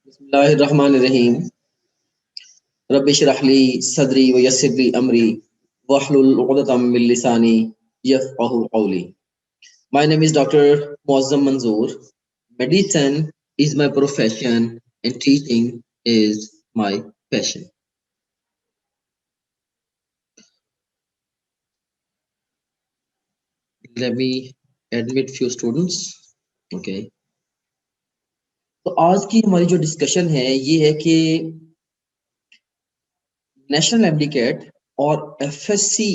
बिस्मिल्लाहिर्रहमानिर्रहीम। रब्बि इश्रह ली सदरी व यस्सिर ली अमरी वहलुल उक़दतम मिन लिसानी यफ़क़हू क़ौली। My name is Dr. Muazzam Manzoor. Medicine is my profession and teaching is my passion. Let me admit few students. Okay. तो आज की हमारी जो डिस्कशन है ये है कि नेशनल एमडीकैट और एफएससी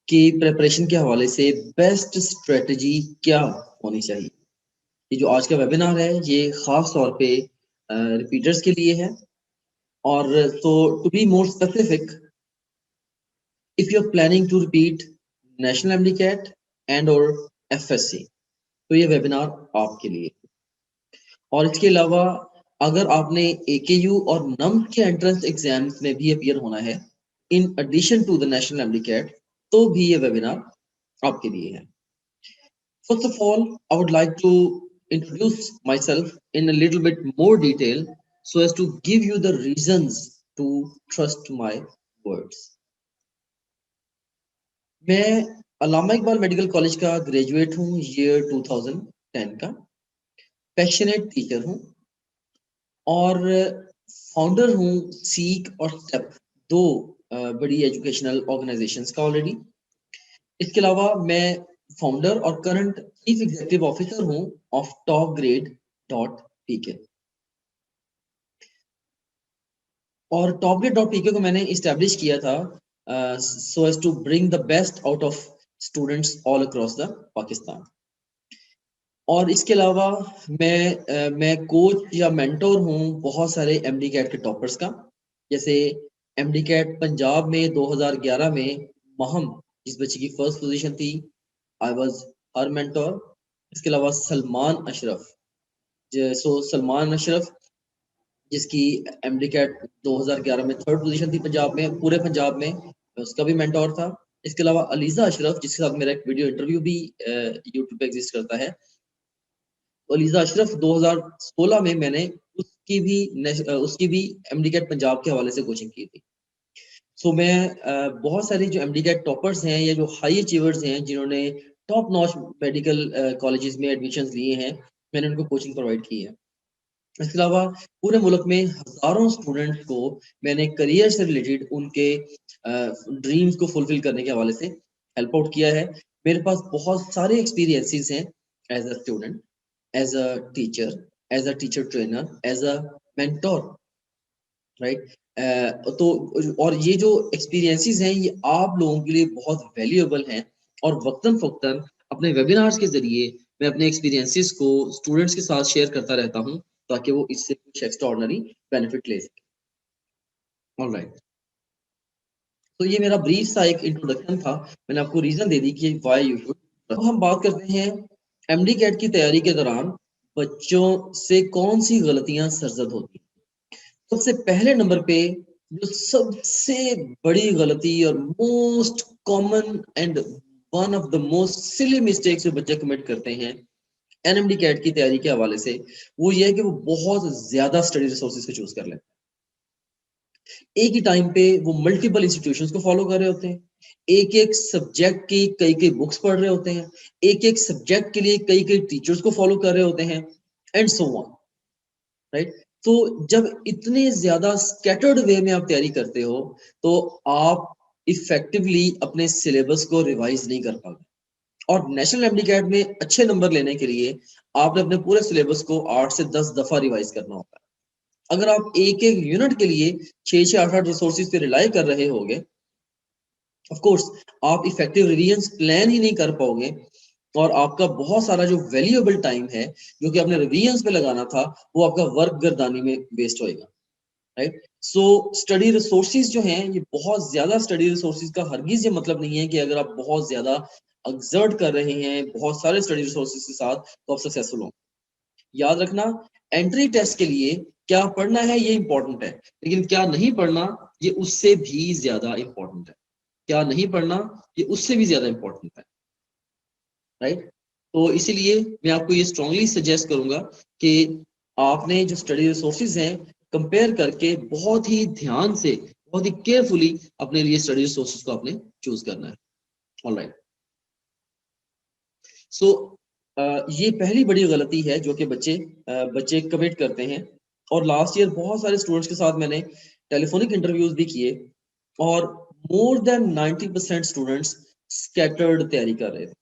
की प्रिपरेशन के हवाले से बेस्ट स्ट्रेटजी क्या होनी चाहिए। ये जो आज का वेबिनार है ये खास तौर पे रिपीटर्स के लिए है। और तो to be more specific, if you are planning to repeat national MDCAT and और एफएससी तो ये वेबिनार आपके लिए। और इसके अलावा अगर आपने एकेयू और नम के एंट्रेंस एग्जाम्स में भी अपीयर होना है in addition to the national MDCAT तो भी ये वेबिनार आपके लिए है। First of all, I would like to introduce myself in a little bit more detail so as to give you the reasons to trust my words. मैं अल्लामा Iqbal medical college का graduate हूँ year 2010 का, passionate teacher हूँ और founder हूँ seek और step, दो बड़ी एजुकेशनल ऑर्गेनाइजेशंस का ऑलरेडी। इसके अलावा मैं फाउंडर और करंट चीफ एग्जीक्यूटिव ऑफिसर हूं ऑफ topgrade.pk। और topgrade.pk को मैंने इस्टेब्लिश किया था so as to bring the best out of students all across the Pakistan. और इसके अलावा मैं कोच या मेंटोर हूं बहुत सारे एमडी कैट के टॉपर्स का। जैसे एमडी कैट पंजाब में 2011 में महम जिस बच्चे की फर्स्ट पोजीशन थी, आई वाज हर मेंटोर। इसके अलावा सलमान अशरफ, सलमान अशरफ जिसकी एमडी कैट 2011 में थर्ड पोजीशन थी पंजाब में, पूरे पंजाब में, मैं उसका भी मेंटोर था। इसके अलावा अलीजा अशरफ जिसके साथ मेरा एक वीडियो इंटरव्यू भी यूट्यूब पे एग्जिस्ट करता है। अलीजा अशरफ 2016 में मैंने उसकी भी एमडी कैट पंजाब के हवाले से कोचिंग की थी। सो मैं बहुत सारे जो एमडी कैट टॉपर्स हैं या जो हाई अचीवर्स हैं जिन्होंने टॉप नॉच मेडिकल कॉलेजेस में एडमिशंस लिए हैं, मैंने उनको कोचिंग प्रोवाइड की है। इसके अलावा पूरे मुल्क में हजारों स्टूडेंट्स को मैंने करियर से रिलेटेड उनके ड्रीम्स को फुलफिल करने के हवाले से हेल्प आउट किया है। मेरे पास बहुत सारे एक्सपीरियंसेस हैं as a student, as a teacher trainer, as a mentor, right. तो और ये जो एक्सपीरियंसेस हैं ये आप लोगों के लिए बहुत वैल्यूएबल हैं और वक्तन फक्तन अपने वेबिनार्स के जरिए मैं अपने एक्सपीरियंसेस को स्टूडेंट्स के साथ शेयर करता रहता हूं ताकि वो इससे कुछ एक्स्ट्राऑर्डिनरी बेनिफिट ले सके। ऑलराइट, तो ये मेरा ब्रीफ सा एक इंट्रोडक्शन था। मैंने आपको रीजन दे दी कि व्हाई यू शुड। तो हम बात करते हैं एमडी कैट की तैयारी के दौरान बच्चों से कौन सी गलतियां सरजद होती हैं। सबसे पहले नंबर पे जो सबसे बड़ी गलती और most common and one of the most silly mistakes जो बच्चे कमिट करते हैं एनएमडी कैट की तैयारी के हवाले से, वो ये है कि वो बहुत ज्यादा स्टडी रिसोर्सेज को चूज कर लेते हैं। एक ही टाइम पे वो मल्टीपल इंस्टीट्यूशंस को फॉलो कर रहे होते हैं, एक एक सब्जेक्ट की कई कई बुक्स पढ़ रहे होते हैं, एक एक सब्जेक्ट के लिए कई कई टीचर्स को फॉलो कर रहे होते हैं एंड सो ऑन, राइट। तो जब इतने ज्यादा स्कैटर्ड वे में आप तैयारी करते हो तो आप इफेक्टिवली अपने सिलेबस को रिवाइज नहीं कर पाते। और नेशनल एमडीकैट में अच्छे नंबर लेने के लिए आपने अपने पूरे सिलेबस को 8 से 10 दफा रिवाइज करना होता है। अगर आप एक एक यूनिट के लिए 6 8 रिसोर्सेज पे रिलाई कर रहे होगे, ऑफ कोर्स आप इफेक्टिव रिवीजन प्लान ही नहीं कर पाओगे और आपका बहुत सारा जो वैल्यूएबल टाइम है जो कि आपने रिवीजन पे लगाना था वो आपका वर्क गर्दानी में वेस्ट होएगा, राइट। सो स्टडी रिसोर्सेज जो हैं ये बहुत ज्यादा स्टडी रिसोर्सेज का हरगिज ये मतलब नहीं है कि अगर आप बहुत ज्यादा एक्सर्ट कर रहे हैं बहुत सारे स्टडी रिसोर्सेज के साथ तो आप सक्सेसफुल हो। याद रखना, एंट्री टेस्ट के लिए क्या पढ़ना है ये इंपॉर्टेंट है, लेकिन क्या नहीं पढ़ना ये उससे भी ज्यादा इंपॉर्टेंट है। क्या नहीं पढ़ना ये उससे भी ज्यादा इंपॉर्टेंट है, राइट। तो इसीलिए मैं आपको ये स्ट्रांगली सजेस्ट करूंगा कि आपने जो स्टडी रिसोर्सेज हैं कंपेयर करके बहुत ही ध्यान से, बहुत ही केयरफुली अपने लिए स्टडी रिसोर्सेज को आपने चूज करना है। ऑलराइट, सो ये पहली बड़ी गलती है जो कि बच्चे कमिट करते हैं। और लास्ट ईयर बहुत सारे स्टूडेंट्स के साथ मैंने टेलीफोनिक इंटरव्यूज भी किए, और मोर देन 90% स्टूडेंट्स स्कैटर्ड तैयारी कर रहे थे,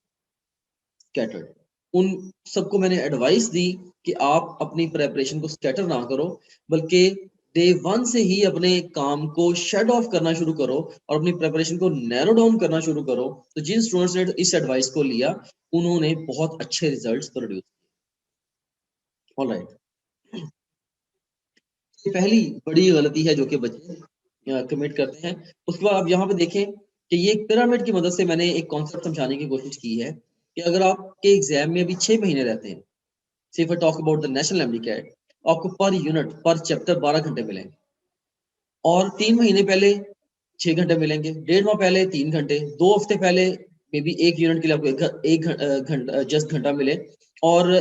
स्कैटर्ड। उन सबको मैंने एडवाइस दी कि आप अपनी प्रेपरेशन को स्कैटर ना करो, बल्कि डे वन से ही अपने काम को शेड ऑफ करना शुरू करो और अपनी प्रेपरेशन को नैरो डाउन करना शुरू करो। तो जिन स्टूडेंट्स ने इस एडवाइस को लिया उन्होंने बहुत अच्छे रिजल्ट्स प्रोड्यूस किए। ऑलराइट, ये पहली बड़ी गलती है जो कि बच्चे कमिट करते हैं। उसके बाद आप यहाँ पे देखें कि ये एक पिरामिड की मदद से मैंने एक कॉन्सेप्ट समझाने की कोशिश की है कि अगर आपके एग्जाम में अभी 6 महीने रहते हैं, so if I talk about the national MDCAT, आपको पर यूनिट पर चैप्टर 12 घंटे मिलेंगे, और 3 महीने पहले 6 घंटे मिलेंगे, 1.5 माह पहले 3 घंटे, 2 हफ्ते पहले मे बी एक यूनिट के लिए आपको एक घंटा जस्ट घंटा मिले, और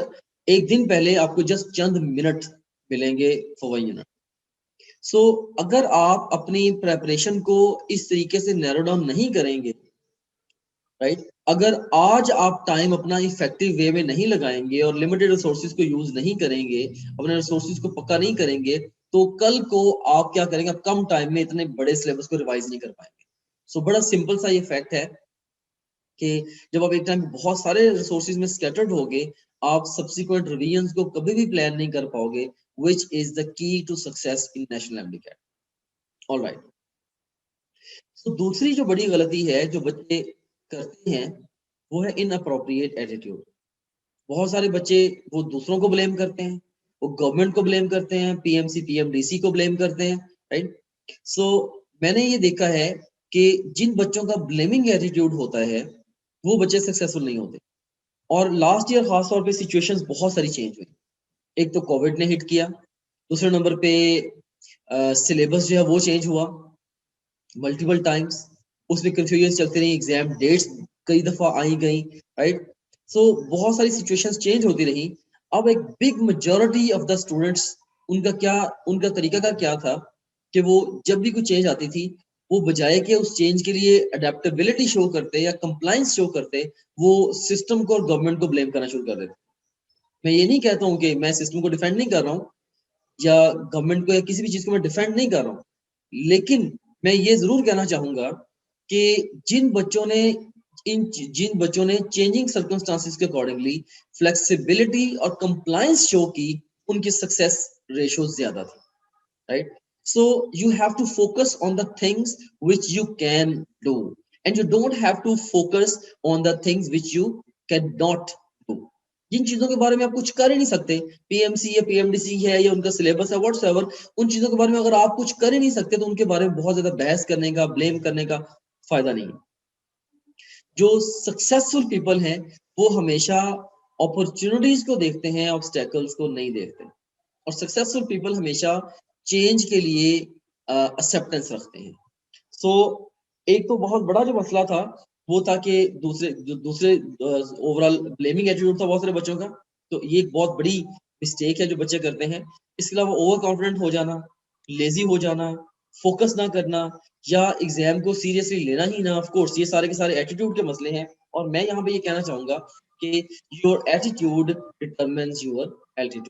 एक दिन पहले आपको जस्ट चंद मिनट मिलेंगे फॉर 1 यूनिट। सो अगर आप अपनी प्रेपरेशन को इस तरीके से नैरो डाउन नहीं करेंगे, राइट, अगर आज आप टाइम अपना इफेक्टिव वे में नहीं लगाएंगे और लिमिटेड रिसोर्सेज को यूज नहीं करेंगे, अपने रिसोर्सेज को पक्का नहीं करेंगे, तो कल को आप क्या करेंगे, आप कम टाइम में इतने बड़े सिलेबस को रिवाइज नहीं कर पाएंगे। सो बड़ा सिंपल सा ये फैक्ट है कि जब आप एक टाइम बहुत सारे रिसोर्सेज में स्कैटर्ड होगे, आप सब्सिक्वेंट रिवीजन को कभी भी प्लान नहीं कर पाओगे, which is the key to success in national MDCAT. Alright, तो दूसरी जो बड़ी गलती है जो बच्चे करते हैं वो है इनअप्रोप्रिएट एटीट्यूड। बहुत सारे बच्चे वो दूसरों को ब्लेम करते हैं, वो गवर्नमेंट को ब्लेम करते हैं, पीएमसी पीएमडीसी को ब्लेम करते हैं, राइट। सो मैंने ये देखा है कि जिन बच्चों का ब्लेमिंग एटीट्यूड होता है वो बच्चे सक्सेसफुल नहीं होते। और लास्ट ईयर खासतौर पे सिचुएशंस बहुत सारी चेंज हुई। एक तो कोविड ने हिट किया, दूसरे नंबर पे सिलेबस जो है वो चेंज हुआ मल्टीपल टाइम्स, उसमें कंफ्यूजन चलती रही, एग्जाम डेट्स कई दफा आई गई, राइट। सो बहुत सारी सिचुएशंस चेंज होती रही। अब एक big majority of the students, उनका तरीका का क्या था कि वो जब भी कुछ चेंज आती थी, वो बजाय के उस चेंज के लिए अडेप्टेबिलिटी शो करते या कंप्लायंस शो करते, वो सिस्टम को और गवर्नमेंट को ब्लेम करना शुरू कर देते। मैं ये नहीं कहता हूँ कि मैं सिस्टम को डिफेंड नहीं कर रहा हूँ या गवर्नमेंट को या किसी भी चीज को मैं डिफेंड नहीं कर रहा हूँ, लेकिन मैं ये जरूर कहना चाहूंगा कि जिन बच्चों ने चेंजिंग सर्कमस्टांसिस के अकॉर्डिंगली फ्लेक्सिबिलिटी और कंप्लायंस शो की, उनकी सक्सेस रेशो ज्यादा थी, right. So you have to focus on the things which you can do, and you don't have to focus on the things which you can not do. जिन चीजों के बारे में आप कुछ कर ही नहीं सकते, पीएमसी या पीएमडीसी है या उनका सिलेबस है व्हाटसएवर, उन चीजों के बारे में अगर आप कुछ कर ही नहीं सकते तो उनके बारे में बहुत ज्यादा बहस करने का, ब्लेम करने का फायदा नहीं है। जो सक्सेसफुल पीपल हैं वो हमेशा अपॉर्चुनिटीज को देखते हैं, ऑब्स्टेकल्स को नहीं देखते। और सक्सेसफुल पीपल हमेशा चेंज के लिए एक्सेप्टेंस रखते हैं। सो एक तो बहुत बड़ा जो मसला था वो था कि दूसरे ओवरऑल ब्लेमिंग एटीट्यूड था बहुत सारे बच्चों का। तो ये एक बहुत बड़ी मिस्टेक है जो बच्चे करते हैं। इसके अलावा ओवर कॉन्फिडेंट हो जाना, लेजी हो जाना, फोकस ना करना, या एग्जाम को सीरियसली लेना ही ना, ऑफ कोर्स ये सारे के सारे एटीट्यूड के मसले हैं। और मैं यहाँ पे ये कहना चाहूंगा कि your attitude determines your altitude.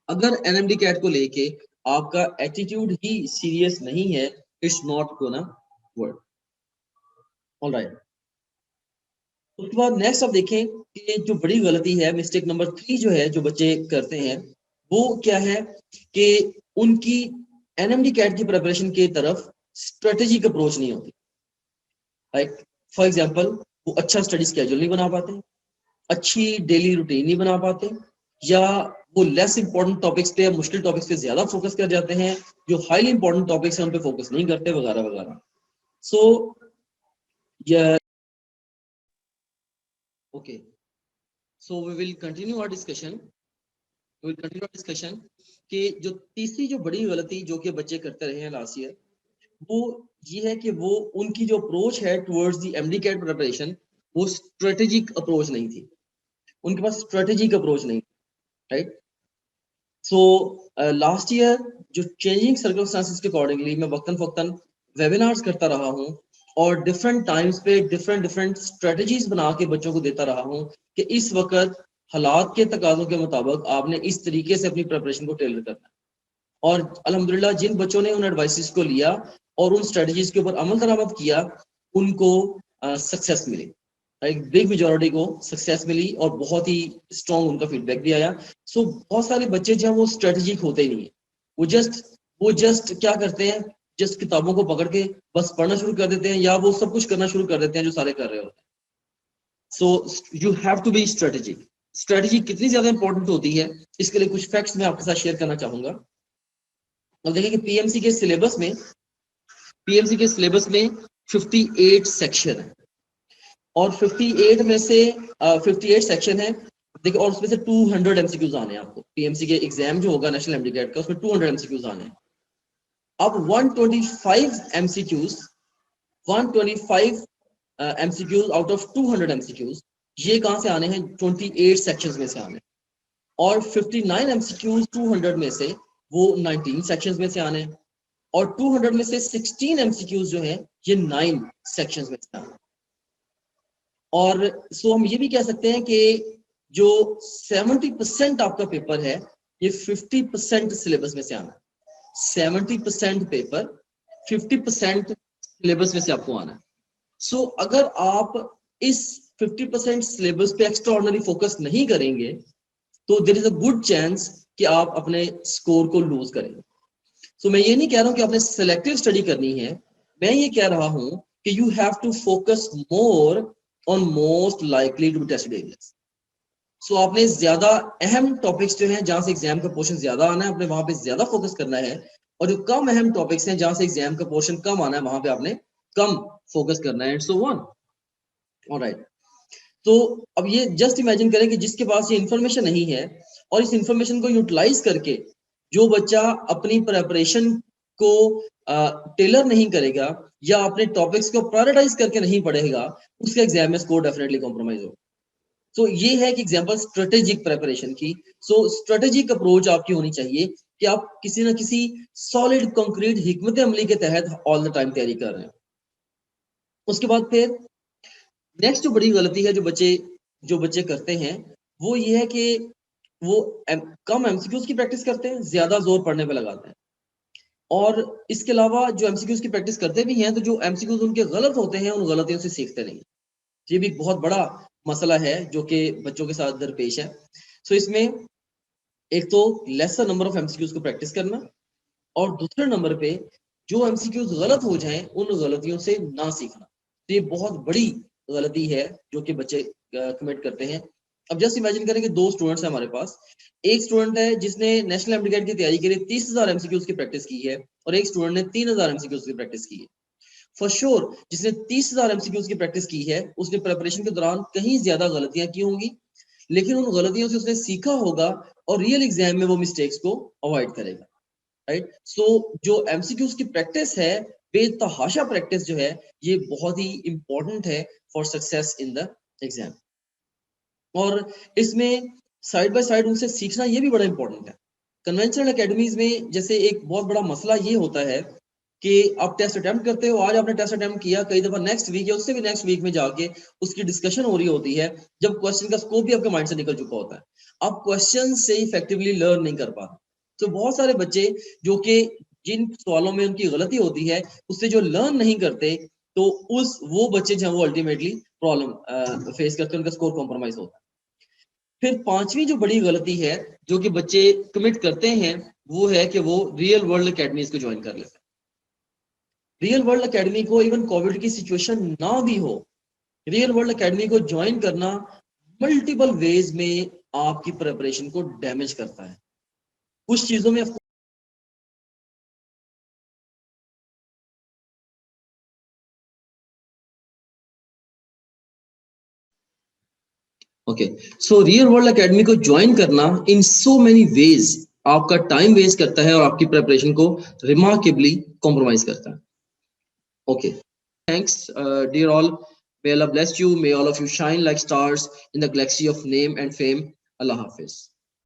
अगर एनएमडी कैट को लेके आपका एटीट्यूड ही सीरियस नहीं है, it's not gonna work. Alright, उसके बाद नेक्स्ट आप देखें कि जो बड़ी गलती है, मिस्टेक नंबर 3 जो है जो बच्चे करते हैं, वो क्या है कि उनकी एनएमडी कैट की प्रिपरेशन की तरफ स्ट्रेटेजिक अप्रोच नहीं होती। लाइक फॉर एग्जांपल, वो अच्छा स्टडी स्केड्यूल नहीं बना पाते, अच्छी डेली रूटीन नहीं बना पाते, या वो लेस इंपॉर्टेंट टॉपिक्स पे या मुश्किल टॉपिक्स पे ज्यादा फोकस कर जाते हैं, जो हाईली इंपॉर्टेंट टॉपिक्स हैं उन पे फोकस नहीं करते, वगैरह वगैरह। So okay, so we will continue our discussion कि जो तीसरी जो बड़ी गलती जो कि बच्चे करते रहे हैं लास्ट ईयर, वो ये है कि वो उनकी जो अप्रोच है towards the MDCAT preparation, वो स्ट्रेटेजिक अप्रोच नहीं थी। उनके पास स्ट्रेटेजिक अप्रोच नहीं, राइट। सो लास्ट ईयर जो चेंजिंग सर्कमस्टांसेस के अकॉर्डिंगली मैं वक्तन फक्तन वेबिनार्स करता रहा हूँ और डिफरेंट टाइम्स पे डिफरेंट डिफरेंट स्ट्रेटजीज बना के बच्चों को देता रहा हूँ कि इस वक्त हालात के तकाजों के मुताबिक आपने इस तरीके से अपनी प्रिपरेशन को टेलर करना है। और अल्हम्दुलिल्लाह जिन बच्चों ने उन एडवाइसेस को लिया और उन स्ट्रेटजीज के ऊपर अमल दरामद किया उनको सक्सेस मिली, एक बिग मेजॉरिटी को सक्सेस मिली और बहुत ही स्ट्रॉन्ग उनका फीडबैक भी आया। सो बहुत सारे बच्चे जो हैं वो स्ट्रेटजिक होते ही नहीं है, वो जस्ट क्या करते हैं, जस्ट किताबों को पकड़ के बस पढ़ना शुरू कर देते हैं या वो सब कुछ करना शुरू कर देते हैं जो सारे कर रहे होते हैं। So you have to be strategic. Strategy कितनी ज्यादा इंपॉर्टेंट होती है इसके लिए कुछ फैक्ट्स मैं आपके साथ शेयर करना चाहूंगा। अब देखिए कि पीएमसी के सिलेबस में 58 सेक्शन है और 58 में से 58 सेक्शन है, देखिए, और उसमें से 200 एमसीक्यूज आने हैं आपको। पीएमसी के एग्जाम जो होगा नेशनल एमसीक्यू का उसमें 200 एमसीक्यूज आने हैं। अब 125 MCQs 125 MCQs out of 200 MCQs ये कहां से आने हैं, 28 सेक्शंस में से आने हैं। और 59 एमसीक्यूज 200 में से वो 19 सेक्शंस में से आने हैं और 200 में से 16 एमसीक्यूज जो है ये 9 सेक्शंस में से आने हैं। और सो हम ये भी कह सकते हैं कि जो 70% आपका पेपर है ये 50% सिलेबस में से आना है। 70% पेपर 50% सिलेबस में से आपको आना है। सो अगर आप इस 50% सिलेबस पे एक्स्ट्रा ऑर्डिनरी फोकस नहीं करेंगे तो there is a good chance कि आप अपने स्कोर को लूज करेंगे। सो मैं ये नहीं कह रहा हूं कि आपने सिलेक्टिव स्टडी करनी है, मैं ये कह रहा हूं कि you have to focus more on most likely to be tested areas. So आपने ज्यादा अहम टॉपिक्स जो हैं जहां से एग्जाम का पोर्शन ज्यादा आना है आपने वहां पे ज्यादा फोकस करना है, और जो कम अहम टॉपिक्स हैं जहां से एग्जाम का पोर्शन कम आना है वहां पे आपने कम फोकस करना है, एंड सो ऑन। ऑलराइट, तो अब ये जस्ट इमेजिन करें कि जिसके पास ये इंफॉर्मेशन नहीं है और इस इंफॉर्मेशन को यूटिलाइज करके जो बच्चा अपनी प्रेपरेशन को टेलर नहीं करेगा या अपने टॉपिक्स को प्रायोरिटाइज करके नहीं पढ़ेगा उसके एग्जाम में स्कोर डेफिनेटली कॉम्प्रोमाइज होगा। सो ये है कि एग्जांपल स्ट्रेटेजिक प्रिपरेशन की। सो स्ट्रेटेजिक अप्रोच आपकी होनी चाहिए कि आप किसी ना किसी सॉलिड कंक्रीट हिकमत अमली के तहत ऑल द टाइम तैयारी कर रहे हैं। उसके बाद फिर नेक्स्ट जो बड़ी गलती है जो बच्चे करते हैं वो ये है कि वो कम एमसीक्यूज की प्रैक्टिस करते हैं, ज्यादा जोर पढ़ने पे लगाते हैं। और इसके अलावा जो एमसीक्यूज की प्रैक्टिस करते भी हैं तो जो एमसीक्यूज उनके गलत होते हैं उन गलतियों से सीखते नहीं। ये भी एक बहुत बड़ा मसला है जो कि बच्चों के साथ दरपेश है। सो इसमें एक तो लेसर नंबर ऑफ एमसीक्यूज को प्रैक्टिस करना और दूसरे नंबर पे जो एमसीक्यूज गलत हो जाएं उन गलतियों से ना सीखना। तो ये बहुत बड़ी गलती है जो कि बच्चे कमिट करते हैं। अब जस्ट इमेजिन करें कि दो स्टूडेंट्स हैं हमारे पास। एक स्टूडेंट है जिसने नेशनल एमसीक्यू की तैयारी के लिए 30,000 एमसीक्यूज की प्रैक्टिस की है और एक स्टूडेंट ने 3,000 एमसीक्यूज की प्रैक्टिस की है। फॉर श्योर जिसने 30,000 एमसीक्यूज की प्रैक्टिस की है उसने प्रिपरेशन के दौरान कहीं ज्यादा गलतियां की होंगी, लेकिन उन गलतियों से उसने सीखा होगा और रियल एग्जाम में वो मिस्टेक्स को अवॉइड करेगा। राइट, सो जो एमसीक्यूज की प्रैक्टिस है, बेतहाशा प्रैक्टिस जो है, ये बहुत ही इंपॉर्टेंट है for success in the exam. और इसमें साइड बाय साइड उनसे सीखना ये भी बड़ा इंपॉर्टेंट है। कन्वेंशनल एकेडमीज में जैसे एक बहुत बड़ा मसला ये होता है कि आप टेस्ट अटेम्प्ट करते हो, आज आपने टेस्ट अटेम्प्ट किया, कई दफा नेक्स्ट वीक या उससे भी नेक्स्ट वीक में जाके उसकी डिस्कशन हो रही होती है जब क्वेश्चन का स्कोप भी आपके माइंड से निकल चुका होता है, आप क्वेश्चन से इफेक्टिवली लर्न नहीं कर पाते। तो बहुत सारे बच्चे जो कि जिन सवालों में उनकी गलती होती है उससे जो लर्न नहीं करते तो वो बच्चे जो है वो अल्टीमेटली प्रॉब्लम फेस करते हैं, उनका स्कोर कॉम्प्रोमाइज होता है। फिर पांचवी जो बड़ी गलती है जो कि बच्चे कमिट करते हैं वो है कि वो रियल वर्ल्ड अकेडमीज को ज्वाइन कर लेते हैं। रियल वर्ल्ड अकेडमी को इवन कोविड की सिचुएशन ना भी हो, रियल वर्ल्ड अकेडमी को ज्वाइन करना मल्टीपल वेज में आपकी प्रिपरेशन को डैमेज करता है। कुछ चीजों में okay, so real world academy को ज्वाइन करना इन सो मेनी वेज आपका टाइम वेस्ट करता है और आपकी प्रिपरेशन को रिमार्केबली कॉम्प्रोमाइज करता है। Okay, thanks dear all, may Allah bless you, may all of you shine like stars in the galaxy of name and fame. Allah Hafiz.